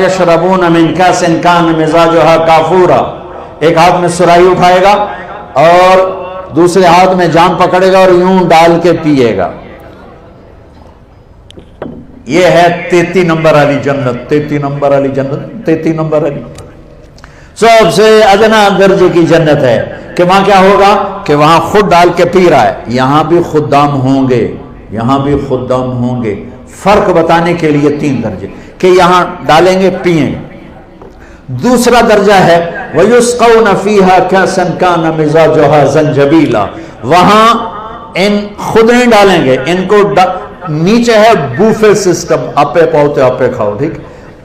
یشربون من کاس کان مزاجها کافورا، ایک ہاتھ میں سراہی اٹھائے گا اور دوسرے ہاتھ میں جام پکڑے گا اور یوں ڈال کے پیے گا. یہ ہے 33 نمبر والی جنت. 33 نمبر والی جنت، 33 نمبر والی سب سے ادنا درجے کی جنت ہے کہ وہاں کیا ہوگا کہ وہاں خود ڈال کے پی رہا ہے. یہاں بھی خدام ہوں گے، یہاں بھی خدام ہوں گے. فرق بتانے کے لیے 3 درجے کہ یہاں ڈالیں گے پئیں گے. دوسرا درجہ ہے وَيُسْقَوْنَ فِيهَا كَأْسًا كَانَ مِزَاجُهَا زَنْجَبِيلًا، وہاں ان خود نہیں ڈالیں گے، ان کو نیچے ہے بوفے سسٹم، اپے پوتے اپے کھاؤ، ٹھیک.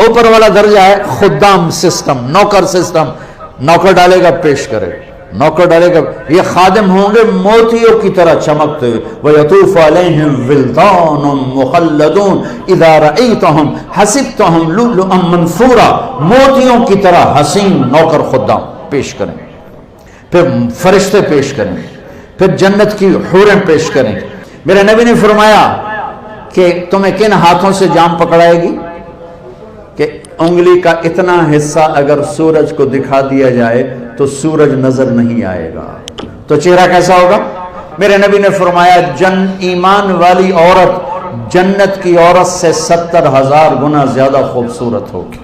اوپر والا درجہ ہے خدام سسٹم، نوکر سسٹم. نوکر ڈالے گا پیش کرے، نوکر ڈالے گا. یہ خادم ہوں گے موتیوں کی طرح چمکتے ہوئے. وَيَطُوفُ عَلَيْهِمْ وِلْدَانٌ مُخَلَّدُونَ إِذَا رَأَيْتَهُمْ حَسِبْتَهُمْ لُؤْلُؤًا مَنْثُورًا، موتیوں کی طرح حسین نوکر خدام پیش کریں. پھر فرشتے پیش کریں، پھر جنت کی حوریں پیش کریں. میرے نبی نے فرمایا کہ تمہیں کن ہاتھوں سے جام پکڑائے گی کہ انگلی کا اتنا حصہ اگر سورج کو دکھا دیا جائے تو سورج نظر نہیں آئے گا. تو چہرہ کیسا ہوگا؟ میرے نبی نے فرمایا ایمان والی عورت جنت کی عورت سے 70,000 گنا زیادہ خوبصورت ہوگی.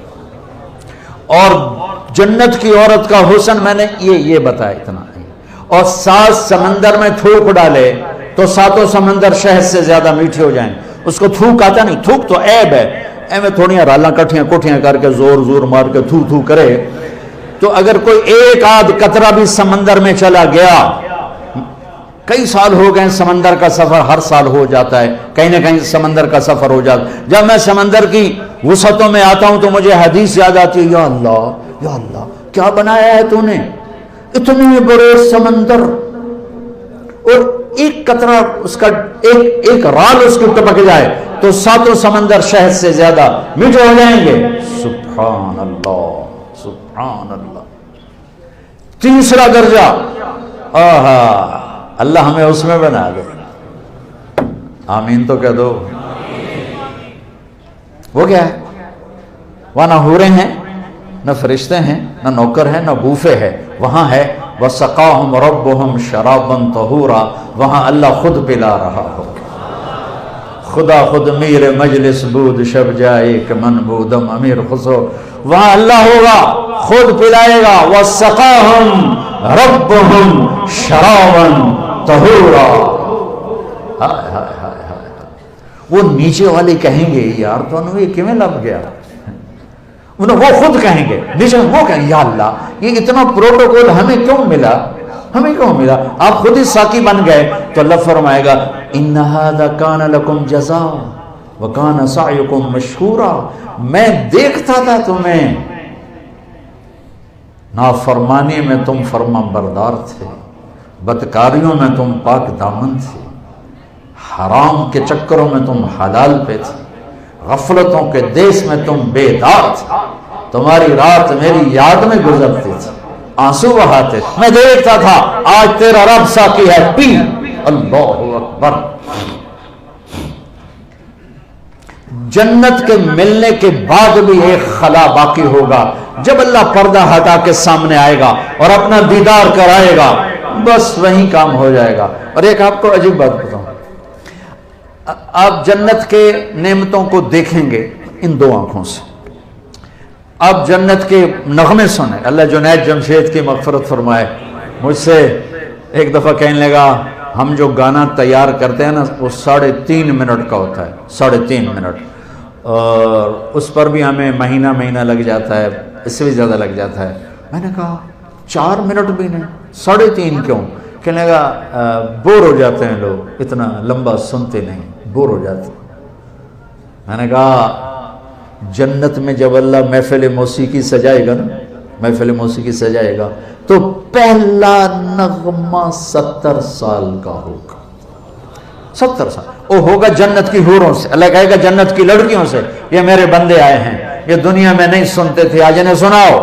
اور جنت کی عورت کا حسن میں نے یہ بتایا اتنا. اور 7 سمندر میں تھوک ڈالے تو 7 سمندر شہد سے زیادہ میٹھے ہو جائیں. اس کو تھوک آتا نہیں، تھوک تو عیب ہے. ایویں تھوڑیاں رالاں کٹھیاں کوٹھیاں کر کے زور زور مار کے تھو تھو کرے تو اگر کوئی ایک آدھ قطرہ بھی سمندر میں چلا گیا، کئی سال ہو گئے سمندر کا سفر ہر سال ہو جاتا ہے، کہیں نہ کہیں سمندر کا سفر ہو جاتا ہے. جب میں سمندر کی وسعتوں میں آتا ہوں تو مجھے حدیث یاد آتی ہے، یا اللہ کیا بنایا ہے تو نے، اتنے بڑے سمندر اور ایک قطرہ اس کا ایک رال اس کو ٹپک جائے تو 7 سمندر شہد سے زیادہ میٹھے ہو جائیں گے. سبحان اللہ سبحان اللہ. تیسرا درجہ، اللہ ہمیں اس میں بنا دے. آمین تو کہہ دو. وہ کیا ہے؟ وہاں نہ حوریں ہیں، نہ فرشتے ہیں، نہ نوکر ہیں، نہ بوفے ہے. وہاں ہے وَسَقَاهُمْ رَبُّهُمْ شَرَابًا طَهُورًا، وہاں اللہ خود پلا رہا ہو. خدا خود میر مجلس بود شب جائے کہ من بودم امیر خسرو. وہاں اللہ ہوگا خود پلائے گا. وَسَقَاهُمْ رَبُّهُمْ شَرَابًا طَهُورًا. ہائے ہائے ہائے ہائے. وہ نیچے والے کہیں گے یار تو انہوں یہ کیوں لب گیا، وہ خود کہیں گے نیچے، وہ کہیں یا اللہ یہ اتنا پروٹوکول ہمیں کیوں ملا، ہمیں کیوں ملا. آپ خود ہی ساقی بن گئے تو اللہ فرمائے گا ان ھذا کان لکم جزاء وکان سعیکم مشکورا. میں دیکھتا تھا تمہیں، نافرمانی میں تم فرما بردار تھے، بدکاریوں میں تم پاک دامن تھے، حرام کے چکروں میں تم حلال پہ تھے، غفلتوں کے دیس میں تم بیدار تھے. تمہاری رات میری یاد میں گزرتی تھی، آنسو بہاتے، میں دیکھتا تھا. آج تیرا رب ساقی ہے، پی. اللہ اکبر. جنت کے ملنے کے بعد بھی ایک خلا باقی ہوگا. جب اللہ پردہ ہٹا کے سامنے آئے گا اور اپنا دیدار کرائے گا، بس وہیں کام ہو جائے گا. اور ایک آپ کو عجیب بات بتاؤں، آپ جنت کے نعمتوں کو دیکھیں گے ان 2 آنکھوں سے. آپ جنت کے نغمے سنیں. اللہ جنید جمشید کی مغفرت فرمائے، مجھ سے ایک دفعہ کہنے لگا ہم جو گانا تیار کرتے ہیں نا وہ 3.5 منٹ کا ہوتا ہے، 3.5 منٹ، اور اس پر بھی ہمیں مہینہ لگ جاتا ہے، اس سے بھی زیادہ لگ جاتا ہے. میں نے کہا 4 منٹ بھی نہیں، 3.5 کیوں؟ کہنے لگا بور ہو جاتے ہیں لوگ، اتنا لمبا سنتے نہیں، بور ہو جاتے. میں نے کہا جنت میں جب اللہ محفل موسیقی سجائے گا نا، محفل موسیقی سجائے گا تو پہلا نغمہ 70 سال کا ہوگا. 70 سال وہ ہوگا جنت کی حوروں سے. اللہ کہے گا جنت کی لڑکیوں سے یہ میرے بندے آئے ہیں، یہ دنیا میں نہیں سنتے تھے، آج انہیں سناؤ.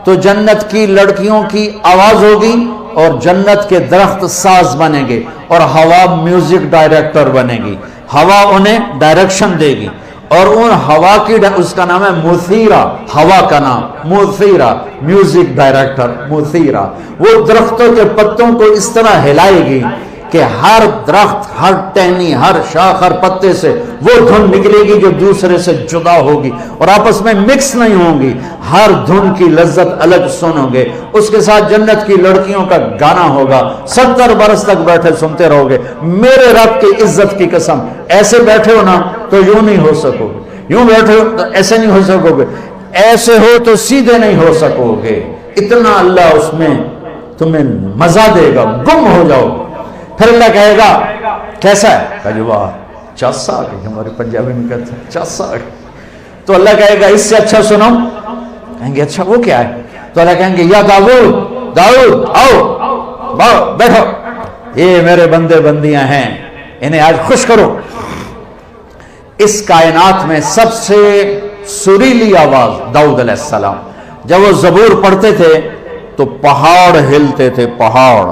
تو جنت کی لڑکیوں کی آواز ہوگی اور جنت کے درخت ساز بنیں گے اور ہوا میوزک ڈائریکٹر بنے گی. ہوا انہیں ڈائریکشن دے گی اور ان ہوا کی اس کا نام ہے مثیرہ، ہوا کا نام مثیرہ، میوزک ڈائریکٹر مثیرہ، وہ درختوں کے پتوں کو اس طرح ہلائے گی کہ ہر درخت، ہر ٹہنی، ہر شاخ، ہر پتے سے وہ دھن نکلے گی جو دوسرے سے جدا ہوگی اور آپس میں مکس نہیں ہوں گی، ہر دھن کی لذت الگ سنو گے، اس کے ساتھ جنت کی لڑکیوں کا گانا ہوگا، 70 برس تک بیٹھے سنتے رہو گے۔ میرے رب کی عزت کی قسم، ایسے بیٹھے ہو نا تو یوں نہیں ہو سکو گے، یوں بیٹھے ہو تو ایسے نہیں ہو سکو گے، ایسے ہو تو سیدھے نہیں ہو سکو گے، اتنا اللہ اس میں تمہیں مزہ دے گا، گم ہو جاؤ گے۔ پھر اللہ کہے گا کیسا ہے؟ کہا جی واہ چاسا آ گئی، ہمارے پنجابی میں کہتے ہیں چاسا آ گئی۔ تو اللہ کہے گا اس سے اچھا سنو، کہیں گے اچھا وہ کیا ہے؟ تو اللہ کہیں گے یا داؤد، داؤد آؤ بیٹھو، یہ میرے بندے بندیاں ہیں، انہیں آج خوش کرو۔ اس کائنات میں سب سے سریلی آواز داؤد علیہ السلام، جب وہ زبور پڑھتے تھے تو پہاڑ ہلتے تھے، پہاڑ،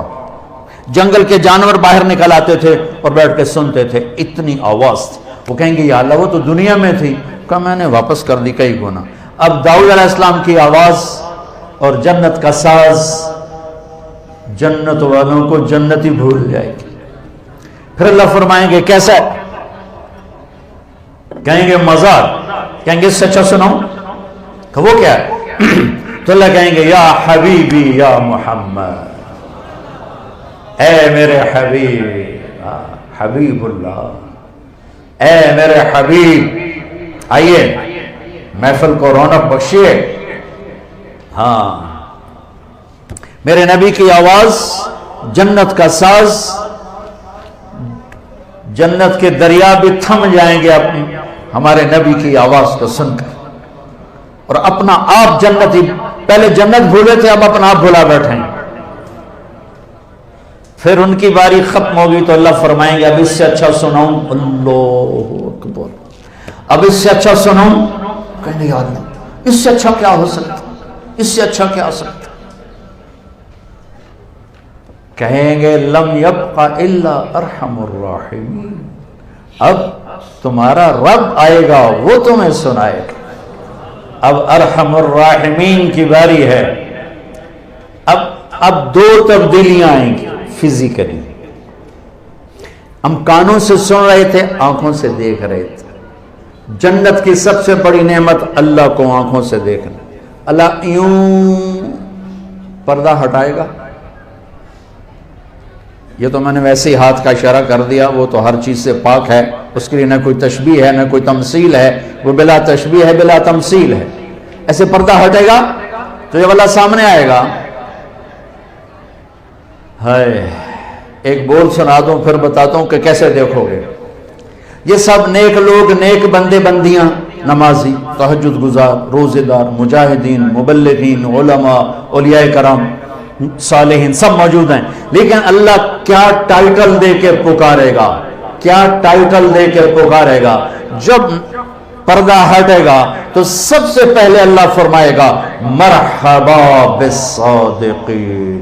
جنگل کے جانور باہر نکل آتے تھے اور بیٹھ کے سنتے تھے، اتنی آواز تھی۔ وہ کہیں گے یا اللہ وہ تو دنیا میں تھی، کہا میں نے واپس کر دی کئی گنا۔ اب داؤد علیہ السلام کی آواز اور جنت کا ساز جنت والوں کو جنتی بھول جائے گی۔ پھر اللہ فرمائیں گے کیسا ہے؟ کہیں گے مزہ، کہیں گے اس سے اچھا سناؤں، کہ وہ کیا ہے؟ تو اللہ کہیں گے یا حبیبی یا محمد، اے میرے حبیب، حبیب اللہ، اے میرے حبیب، آئیے محفل کو رونق بخشیے۔ ہاں میرے نبی کی آواز، جنت کا ساز، جنت کے دریا بھی تھم جائیں گے ہمارے نبی کی آواز کو سن کر، اور اپنا آپ جنتی، پہلے جنت بھولے تھے اب اپنا آپ بھولا بیٹھے ہیں۔ پھر ان کی باری ختم ہوگی تو اللہ فرمائیں گے اب اس سے اچھا سناؤں، اللہ اکبر، اب اس سے اچھا سناؤں، کہیں گے یا اللہ اس سے اچھا کیا ہو سکتا، اس سے اچھا کیا ہو سکتا؟ کہیں گے لم یبق الا ارحم الراحمین، اب تمہارا رب آئے گا وہ تمہیں سنائے گا۔ اب ارحم الراحمین کی باری ہے۔ اب دو تبدیلیاں آئیں گی فزیکلی، ہم کانوں سے سن رہے تھے، آنکھوں سے دیکھ رہے تھے۔ جنت کی سب سے بڑی نعمت اللہ کو آنکھوں سے دیکھنا۔ اللہ یوں پردہ ہٹائے گا، یہ تو میں نے ویسے ہی ہاتھ کا اشارہ کر دیا، وہ تو ہر چیز سے پاک ہے، اس کے لیے نہ کوئی تشبیہ ہے نہ کوئی تمثیل ہے، وہ بلا تشبیہ ہے بلا تمثیل ہے۔ ایسے پردہ ہٹے گا تو جب اللہ سامنے آئے گا، ہائے ایک بول سنا دوں پھر بتاتا ہوں کہ کیسے دیکھو گے۔ یہ سب نیک لوگ، نیک بندے بندیاں، نمازی، تہجد گزار، روزے دار، مجاہدین، مبلغین، علماء، اولیاء کرام، صالحین سب موجود ہیں، لیکن اللہ کیا ٹائٹل دے کے پکارے گا، کیا ٹائٹل دے کے پکارے گا؟ جب پردہ ہٹے گا تو سب سے پہلے اللہ فرمائے گا مرحبا بالصادقین۔